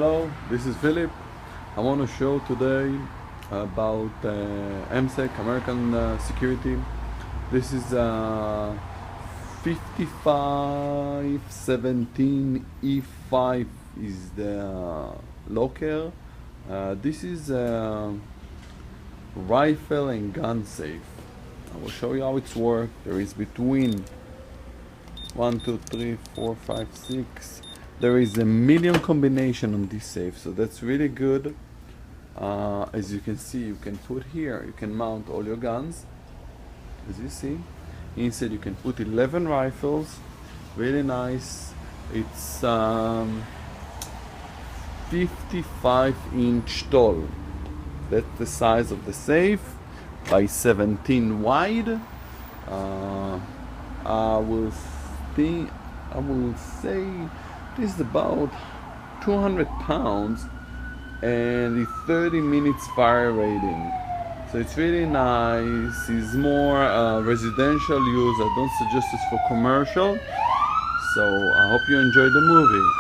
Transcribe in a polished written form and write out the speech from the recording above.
Hello, this is Philip. I want to show today about MSEC, American Security. This is 5517 E5 is the locker. This is a rifle and gun safe. I will show you how it's worked. There is between 1, 2, 3, 4, 5, 6. There is a million combination on this safe, so that's really good. As you can see, you can put here, you can mount all your guns. As you see, inside you can put 11 rifles. Really nice. It's 55-inch tall. That's the size of the safe, by 17 wide. I will say this is about 200 pounds and it's 30 minutes fire rating. So it's really nice. It's more residential use. I don't suggest this for commercial. So I hope you enjoy the movie.